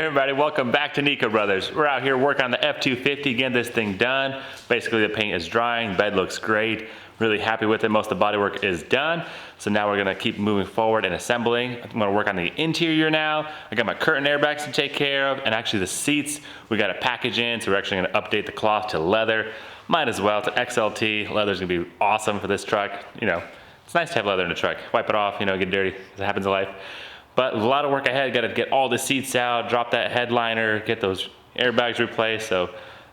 everybody, welcome back to Nico Brothers. We're out here working on the F250, getting this thing done. Basically the paint is drying, bed looks great. Really happy with it, most of the bodywork is done. So now we're gonna keep moving forward and assembling. I'm gonna work on the interior now. I got my curtain airbags to take care of, and actually the seats, we got a package in, so we're actually gonna update the cloth to leather. Might as well, it's an XLT. Leather's gonna be awesome for this truck. You know, it's nice to have leather in the truck. Wipe it off, you know, get dirty, as it happens in life. But a lot of work ahead, gotta get all the seats out, drop that headliner, get those airbags replaced, so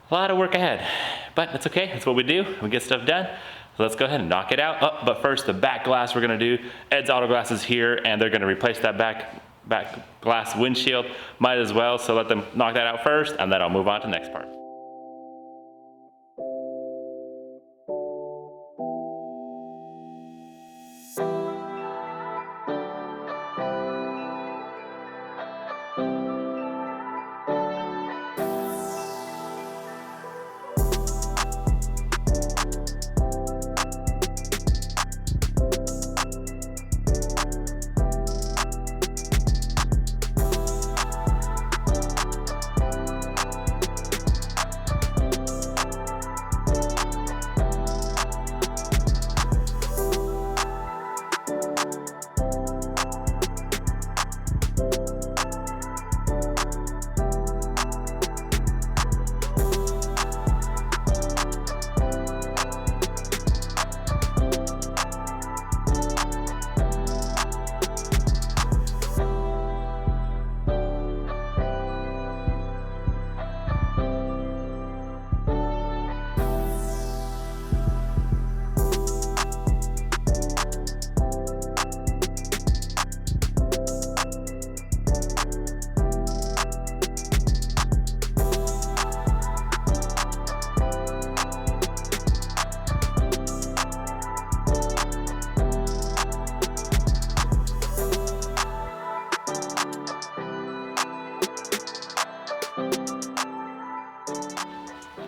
a lot of work ahead. But that's okay, that's what we do, we get stuff done. So let's go ahead and knock it out. Oh, but first, the back glass we're gonna do. Ed's Auto Glass is here, and they're gonna replace that back glass windshield. Might as well, so let them knock that out first, and then I'll move on to the next part.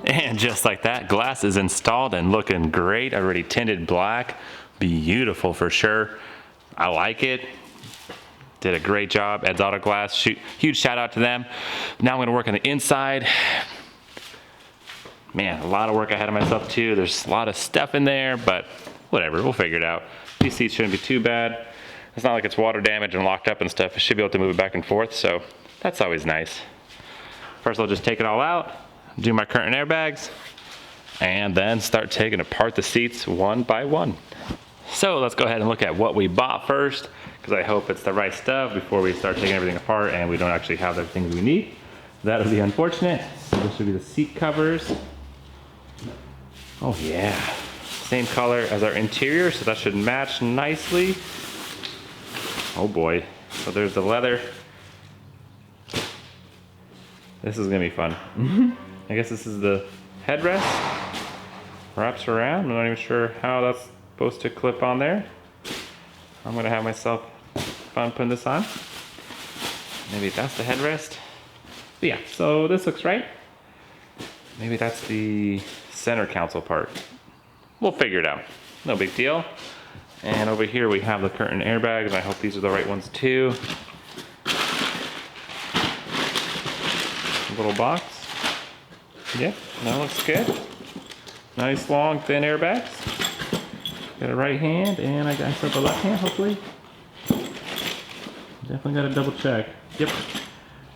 And just like that, glass is installed and looking great. Already tinted black. Beautiful for sure. I like it. Did a great job. Ed's Auto Glass. Huge shout out to them. Now I'm going to work on the inside. Man, a lot of work ahead of myself too. There's a lot of stuff in there, but whatever, we'll figure it out. These seats shouldn't be too bad. It's not like it's water damaged and locked up and stuff. I should be able to move it back and forth, so that's always nice. First I'll just take it all out, do my curtain airbags, and then start taking apart the seats one by one. So let's go ahead and look at what we bought first, because I hope it's the right stuff before we start taking everything apart and we don't actually have the things we need. That would be unfortunate. So this should be the seat covers. Oh yeah, same color as our interior, so that should match nicely. Oh boy, so there's the leather. This is gonna be fun. I guess this is the headrest. Wraps around. I'm not even sure how that's supposed to clip on there. I'm gonna have myself fun putting this on. Maybe that's the headrest. But yeah, so this looks right. Maybe that's the center console part. We'll figure it out. No big deal. And over here we have the curtain airbags. I hope these are the right ones too. Little box. Yeah, that looks good. Nice long thin airbags. Got a right hand and I got myself a left hand hopefully. Definitely got to double check. Yep.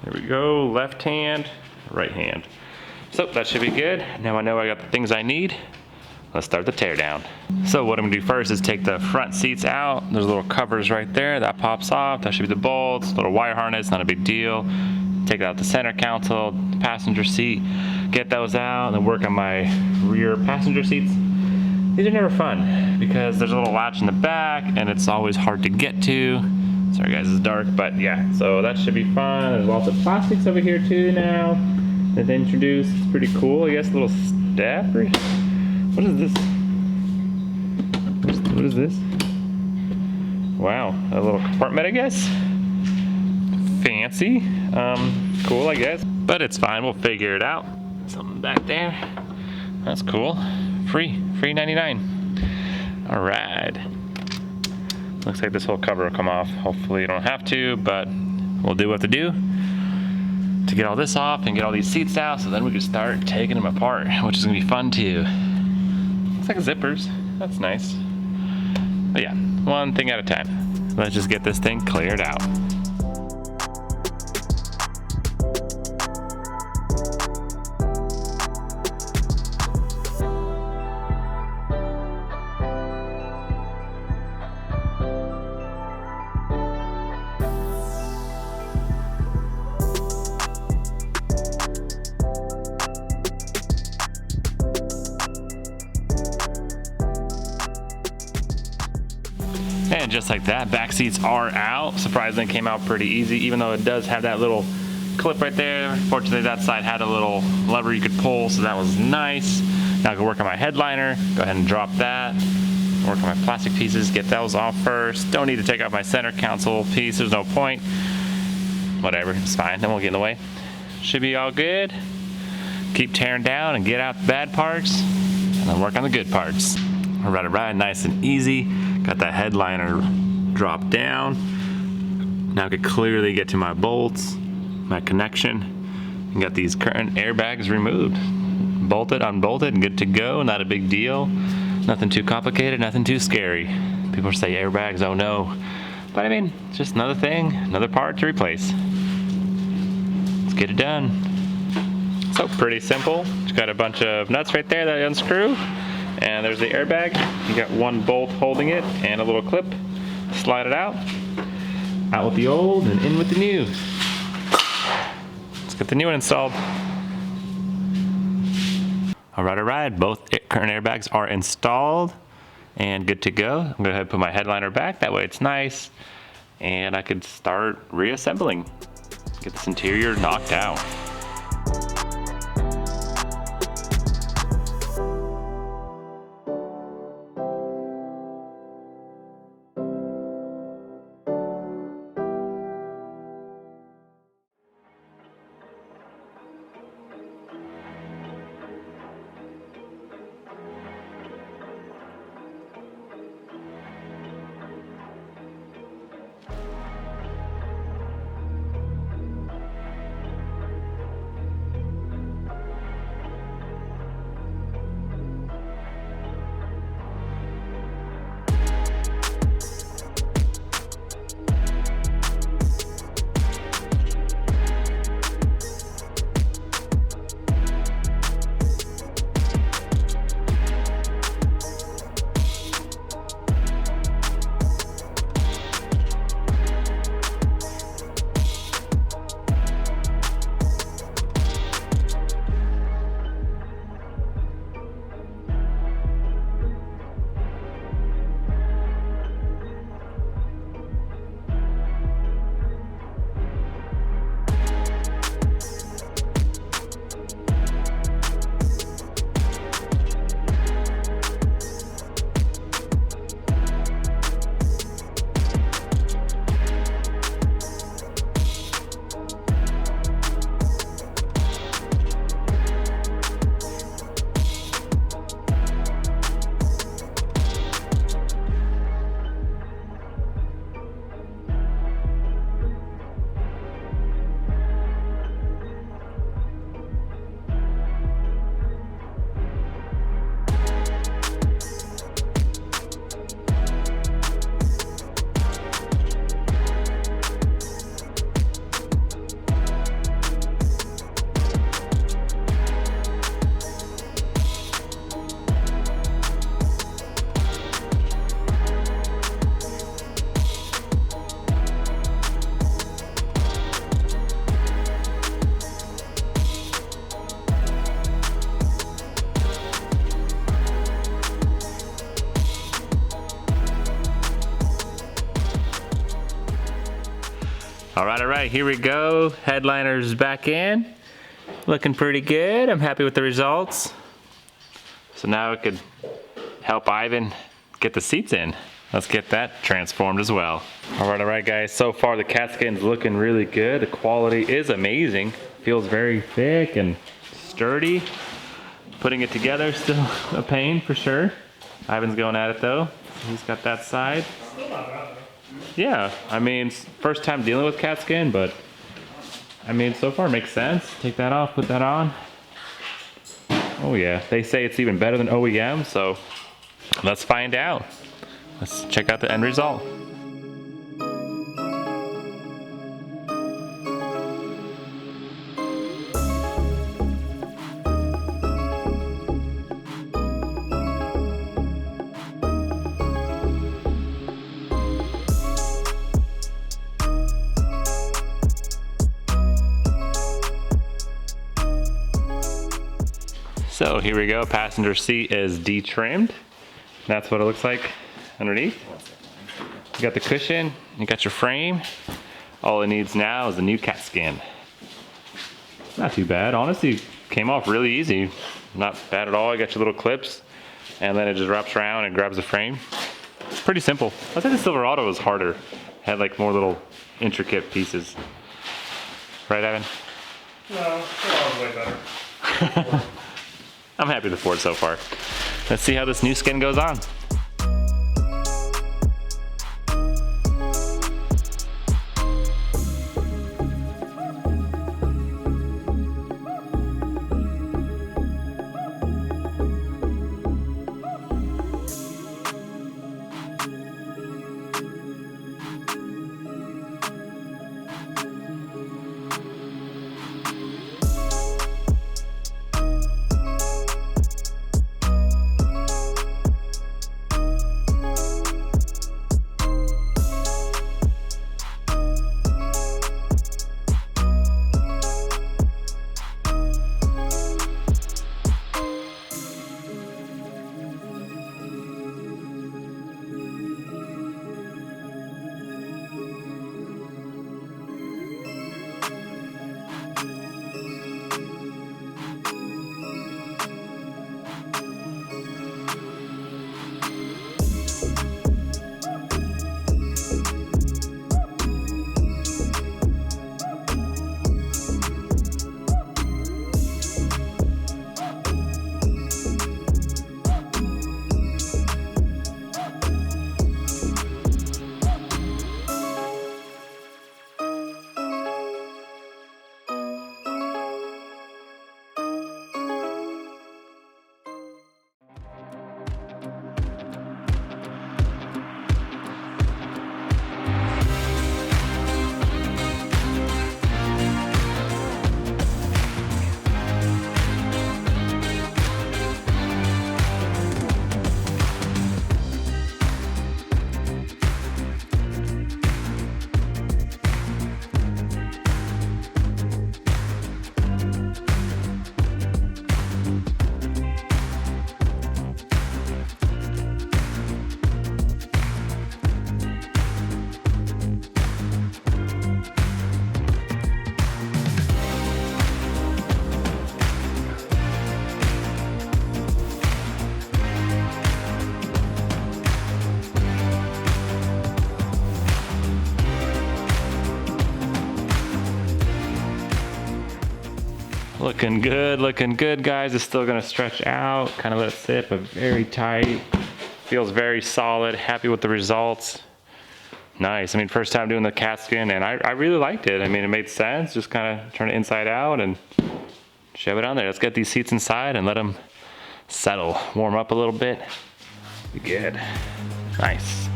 There we go, left hand, right hand. So that should be good. Now I know I got the things I need. Let's start the tear down. So what I'm gonna do first is take the front seats out. There's little covers right there, that pops off. That should be the bolts, little wire harness, not a big deal. Take out the center console, the passenger seat, get those out, and then work on my rear passenger seats. These are never fun because there's a little latch in the back and it's always hard to get to. Sorry guys, it's dark, but yeah, so that should be fun. There's lots of plastics over here too now that they introduced. It's pretty cool. I guess a little stapler. What is this? What is this? Wow, a little compartment, I guess. Fancy. Cool, I guess. But it's fine, we'll figure it out. Something back there. That's cool. Free 99. All right. Looks like this whole cover will come off. Hopefully you don't have to, but we'll do what to do. to get all this off and get all these seats out, so then we can start taking them apart, which is gonna be fun too. Looks like zippers, that's nice. But yeah, one thing at a time. Let's just get this thing cleared out. And just like that, back seats are out. Surprisingly, came out pretty easy, even though it does have that little clip right there. Fortunately, that side had a little lever you could pull, so that was nice. Now I can work on my headliner. Go ahead and drop that. Work on my plastic pieces, get those off first. Don't need to take off my center console piece, there's no point. Whatever, it's fine, that won't get in the way. Should be all good. Keep tearing down and get out the bad parts, and then work on the good parts. All right, nice and easy. Got that headliner dropped down. Now I could clearly get to my bolts, my connection, and got these current airbags removed. Bolted, unbolted, and good to go, not a big deal. Nothing too complicated, nothing too scary. People say airbags, oh no. But I mean, it's just another thing, another part to replace. Let's get it done. So pretty simple. Just got a bunch of nuts right there that I unscrew. And there's the airbag. You got one bolt holding it and a little clip. Slide it out. Out with the old and in with the new. Let's get the new one installed. All right. Both current airbags are installed and good to go. I'm gonna go ahead and put my headliner back. That way it's nice. And I could start reassembling. Get this interior knocked out. All right, here we go. Headliner's back in. Looking pretty good. I'm happy with the results. So now I could help Ivan get the seats in. Let's get that transformed as well. All right, guys. So far the Cascade's looking really good. The quality is amazing. Feels very thick and sturdy. Putting it together is still a pain for sure. Ivan's going at it though. He's got that side. Yeah, I mean, first time dealing with cat skin, but I mean, so far it makes sense. Take that off, put that on. Oh yeah, they say it's even better than OEM, so let's find out. Let's check out the end result. So here we go, passenger seat is de-trimmed. That's what it looks like underneath. You got the cushion, you got your frame. All it needs now is a new CAT scan. Not too bad, honestly, came off really easy. Not bad at all, you got your little clips, and then it just wraps around and grabs the frame. Pretty simple. I think the Silverado was harder. Had like more little intricate pieces. Right, Evan? No, it's way better. I'm happy with the Ford so far. Let's see how this new skin goes on. Looking good, guys. It's still gonna stretch out, kind of let it sit, but very tight. Feels very solid, happy with the results. Nice, I mean, first time doing the CAT scan, and I really liked it. I mean, it made sense, just kind of turn it inside out and shove it on there. Let's get these seats inside and let them settle, warm up a little bit. Be good, nice.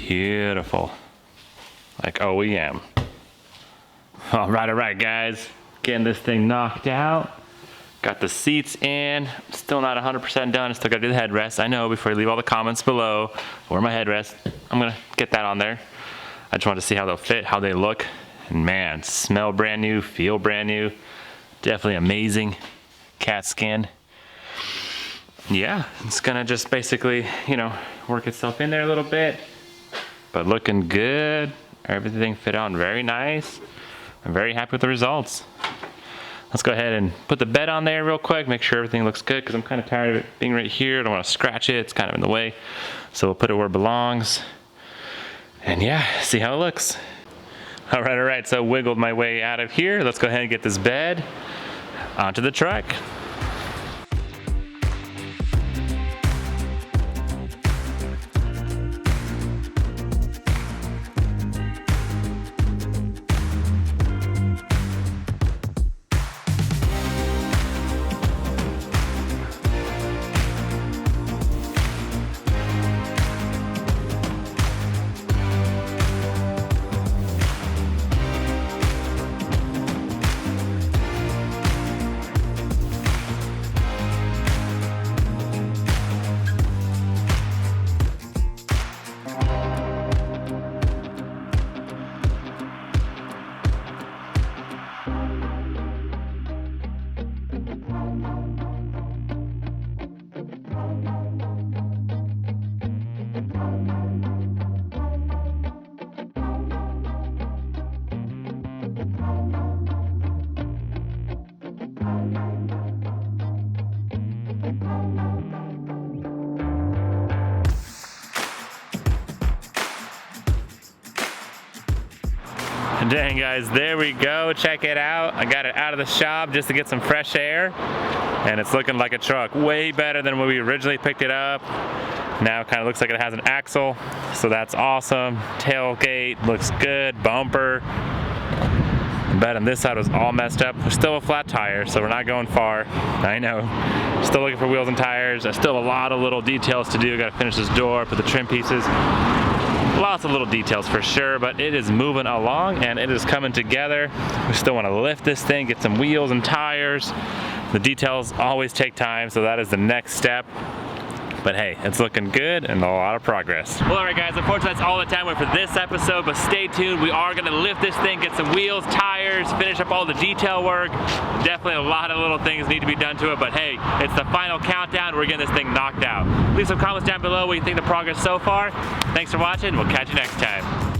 Beautiful, like OEM. All right, guys. Getting this thing knocked out. Got the seats in. Still not 100% done. Still gotta do the headrest. I know, before you leave all the comments below, where my headrest, I'm gonna get that on there. I just wanted to see how they'll fit, how they look. And man, smell brand new, feel brand new. Definitely amazing CAT scan. Yeah, it's gonna just basically, you know, work itself in there a little bit. But looking good. Everything fit on very nice. I'm very happy with the results. Let's go ahead and put the bed on there real quick, make sure everything looks good, because I'm kind of tired of it being right here. I don't want to scratch it, it's kind of in the way. So we'll put it where it belongs. And yeah, see how it looks. All right, so wiggled my way out of here. Let's go ahead and get this bed onto the truck. Dang guys, there we go, check it out. I got it out of the shop just to get some fresh air, and it's looking like a truck. Way better than when we originally picked it up. Now it kind of looks like it has an axle, so that's awesome. Tailgate looks good, bumper. The bed on this side was all messed up. There's still a flat tire, so we're not going far. I know. Still looking for wheels and tires. There's still a lot of little details to do. Got to finish this door, put the trim pieces. Lots of little details for sure, but it is moving along and it is coming together. We still want to lift this thing, get some wheels and tires. The details always take time, so that is the next step. But hey, it's looking good and a lot of progress. Well, all right guys, unfortunately that's all the time we have for this episode, but stay tuned. We are gonna lift this thing, get some wheels, tires, finish up all the detail work. Definitely a lot of little things need to be done to it, but hey, it's the final countdown. We're getting this thing knocked out. Leave some comments down below what you think of the progress so far. Thanks for watching. We'll catch you next time.